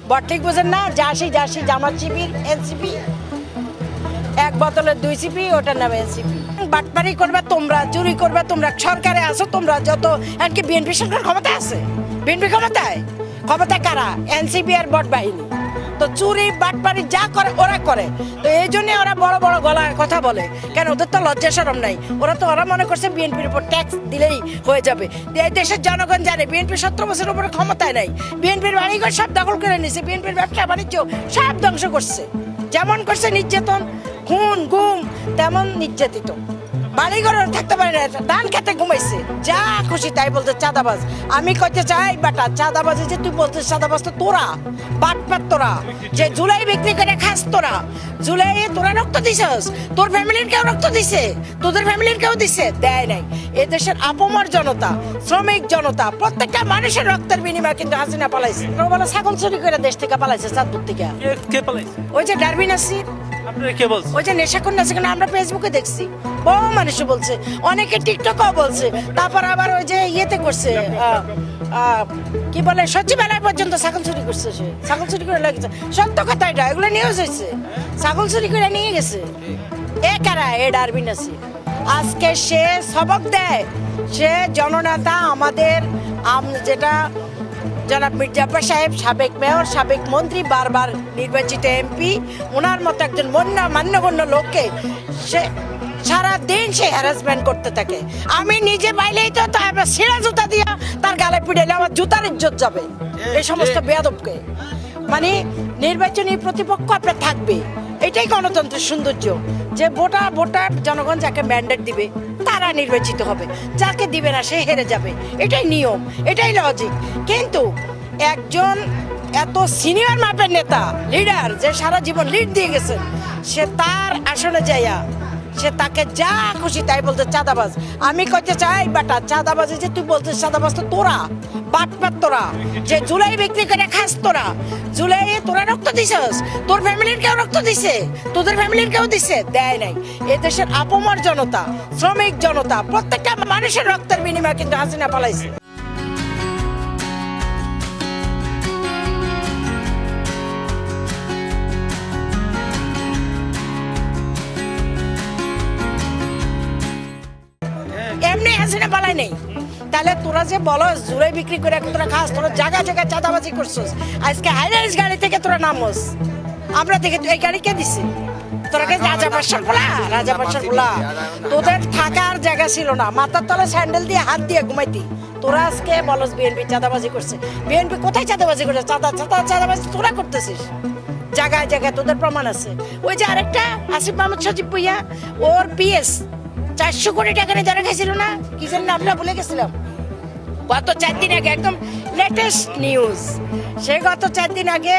বটলিক বোঝেন না, jersey jersey Jamaat Shibir NCP, এক বোতলের 2 সিপি, ওটার নাম এনসিপি। বাটপারি করবে তোমরা, চুরি করবে তোমরা, সরকারে আসো তোমরা যত, এমনকি বিএনপি সরকার ক্ষমতা আছে, বিএনপি ক্ষমতায় কারা? এনসিপি আর বট বাহিনী। তো চুরি বাটপারি যা করে ওরা করে, তো এই জন্য ওরা বড় বড় গলায় কথা বলে। কেন? ওদের তো লজ্জা শরম নাই। ওরা মনে করছে বিএনপির উপর ট্যাক্স দিলেই হয়ে যাবে। এই দেশের জনগণ জানে বিএনপি 17 বছরের উপরে ক্ষমতায় নাই। বিএনপির বাড়িঘর সব দখল করে নিয়েছে, বিএনপির ব্যবসা বাণিজ্য সব ধ্বংস করছে। যেমন করছে নির্যাতন, খুন গুম, তেমন নির্যাতিত। বাড়িঘর থাকতে পারে না, ধান খেতে ঘুমাইছে, যা খুশি তাই বলতে চাঁদাবাজ। আমি কইতে চাই বেটা, চাঁদাবাজি যে তুই বলছিস চাঁদাবাজ তো তোরা, বাটপাত তোরা, যে জুলাই বিক্রি করে খাস তোরা। জুলাই তোরা রক্ত দিছস, তোর ফ্যামিলির কেউ রক্ত দিছে, তোদের ফ্যামিলির কেউ দিছে? দেয় নাই। এ দেশের আপমর জনতা, শ্রমিক জনতা, প্রত্যেকটা মানুষের রক্তের বিনিময়ে কিন্তু হাসিনা পালাইছে। বলে ছাগল চুরি করে দেশ থেকে পালাইছে, চাঁদপুর থেকে। কে পালাইছে? ওই যে ডারবি নাসির, আপনারা কে বলছেন? ওই যে নেশাখোর নাসির, আমরা ফেসবুকে দেখছি, বহু মানুষ বলছে, অনেকে টিকটকও বলছে। তারপর আবার ওই যে ইয়েতে করছে, কি বলে, সচিবালয় পর্যন্ত ছাগল চুরি করছে, সে ছাগল চুরি করে লাগিয়েছে। সত্য কথা এটা, এগুলো নিউজ হয়েছে, ছাগল চুরি করে নিয়ে গেছে। এ কারা? এ ডারবি নাসির। আজকে সে সবক দেয়, সে জননেতা, আমাদের যেটা জনাব মির্জাফর সাহেব, সাবেক মেয়র, সাবেক মন্ত্রী, বারবার নির্বাচিত এমপি, ওনার মতো একজন মান্যগণ্য লোককে সে সারাদিন সে হ্যারাসমেন্ট করতে থাকে। আমি নিজে পাইলেই তো ছিঁড়া জুতা দিয়া তার গালে পিড়াইলে আমার জুতার ইজ্জত যাবে। এই সমস্ত বেয়াদবকে, মানে নির্বাচনী প্রতিপক্ষ আপনার থাকবে, এটাই গণতন্ত্রের সৌন্দর্য। যে ভোটার জনগণ যাকে ম্যান্ডেট দিবে তারা নির্বাচিত হবে, যাকে দিবে না সে হেরে যাবে। এটাই নিয়ম, এটাই লজিক। কিন্তু একজন এত সিনিয়র মাপের নেতা, লিডার, যে সারা জীবন লিড দিয়ে গেছেন, সে তার আসলে যাইয়া সে তাকে যা খুশি তাই বলতে চাঁদাবাজ। আমি কইতে চাই বেটা, চাঁদাবাজি যে তুই বলছিস চাঁদাবাজ তো তোরা, বাটপাত তোরা, যে জুলাই বিক্রি করে খাস তোরা। জুলাই তোরা রক্ত দিছস, তোর ফ্যামিলির কেউ রক্ত দিছে, তোদের ফ্যামিলির কেউ দিছে? দেয় নাই। এ দেশের আপমর জনতা, শ্রমিক জনতা, প্রত্যেকটা মানুষের রক্তের বিনিময়ে কিন্তু হাসিনা পালাইছে। এমনি হাসিনা পালাই নেই। তাহলে তোরা যে বলো জুলাই বিক্রি করে তোরা খাস, তোরা জায়গা জায়গায় চাঁদাবাজি করছিস, আজকে হাইরাইজ গাড়ি থেকে তোরা নামস, আমরা দেখে এই গাড়ি কে দিছে? তোরাকে রাজাবাসার বলা, রাজাবাসার বলা। তোদের থাকার জায়গা ছিল না, মাথার তলে স্যান্ডেল দিয়ে হাত দিয়ে ঘুমাইতি। তোরা আজকে বলস বিএনপি চাঁদাবাজি করছে। বিএনপি কোথায় চাঁদাবাজি করছে? চাঁদাবাজি তোরা করতেছিস জায়গায় জায়গায়, তোদের প্রমাণ আছে। ওই যে আরেকটা আসিফ মাহমুদ সজীব ভুইয়া, ওর পিএস 400 কোটি টাকা নিয়ে ধরে গেছিল না, কি যেন নামটা ভুলে গেছিলাম। গত 4 দিন আগে, একদম লেটেস্ট নিউজ, সে গত 4 দিন আগে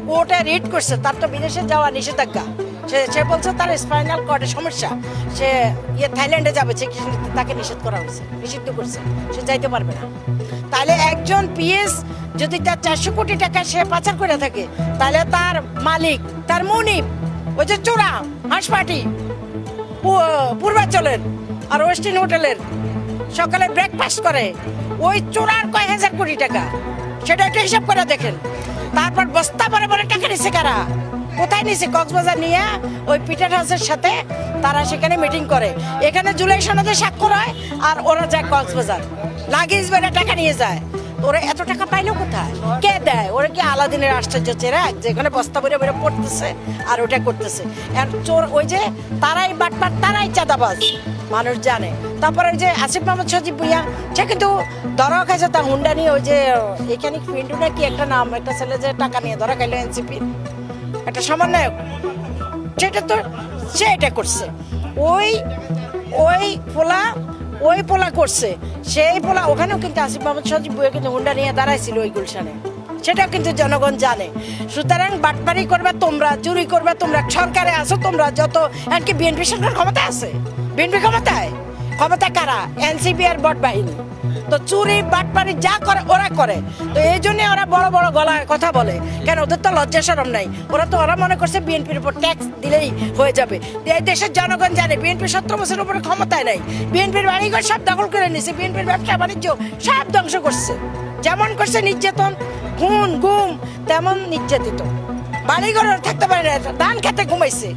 কোর্টে রিট করছে, তার তো বিদেশে যাওয়া নিষেধাজ্ঞা। সে বলছে তার স্পাইনাল কর্ডের সমস্যা, সে থাইল্যান্ডে যাবে, তাকে নিষেধ করা হয়েছে, নিষিদ্ধ করছে, সে যাইতে পারবে না। তাহলে একজন পিএস যদি তার 400 কোটি টাকা সে পাচার করে থাকে, তাহলে তার মালিক, তার মুনিব, ওই যে চোরা হাঁসপাটি পূর্বাঞ্চলের আর ওয়েস্টিন হোটেলের সকালে ব্রেকফাস্ট করে, ওই চোরার কয় হাজার কোটি টাকা, সেটা একটা হিসাব করে দেখেন। তারপর বস্তা পরে পরে টাকা নিছে কারা? কোথায় নিছে? কক্সবাজার নিয়ে ওই পিটার হাউসের সাথে তারা সেখানে মিটিং করে, এখানে জুলাই সনদে স্বাক্ষর হয়, আর ওরা যায় কক্সবাজার, লাগেজ বেড়ে টাকা নিয়ে যায়। ওরা এত টাকা পাইলো কোথায়? কে দেয়? ওরা কি আলাদিনের আশ্চর্য চেরাগ, যেখানে বস্তা বেড়ে বেড়ে পড়তেছে আর ওটা করতেছে? আর চোর ওই যে তারাই বাটপাট, তারাই চাঁদাবাজ, মানুষ জানে। তারপরে ওই যে আসিফ মাহমুদ সজীব ভুইয়া, সে কিন্তু ধরা খাইছে তার হুন্ডা নিয়ে, ওই যে এখানে পিন্টু না কি একটা নাম, একটা ছেলে যে টাকা নিয়ে ধরা খাইলো এনসিপি একটা সমন্বয়ক, সেটা তো সে এটা করছে। ওই পোলা করছে, সেই পোলা ওখানেও কিন্তু আসিফ মাহমুদ সজীব ভুইয়া কিন্তু হুন্ডা নিয়ে দাঁড়াইছিল ওই গুলশানে, সেটাও কিন্তু জনগণ জানে। সুতরাং বাটপারি করবে তোমরা, চুরি করবে তোমরা, সরকারে আসো তোমরা যত, এমনকি বিএনপি সরকার ক্ষমতা আছে, বিএনপি ক্ষমতায় কারা? এনসিপি আর বট বাহিনী। তো চুরি বাটপারি যা করে ওরা করে, তো এই জন্য ওরা বড় বড় গলায় কথা বলে। কেন? ওদের তো লজ্জা শরম নাই। ওরা মনে করছে বিএনপির উপর ট্যাক্স দিলেই হয়ে যাবে। এই দেশের জনগণ জানে বিএনপি 17 বছরের উপরে ক্ষমতায় নাই। বিএনপির বাড়িঘর সব দখল করে নিয়েছে, বিএনপির ব্যবসা বাণিজ্য সব ধ্বংস করছে। যেমন করছে নির্যাতন, খুন গুম, তেমন নির্যাতিত। বাড়িঘর থাকতে পারে না, ধান খেতে ঘুমাইছে।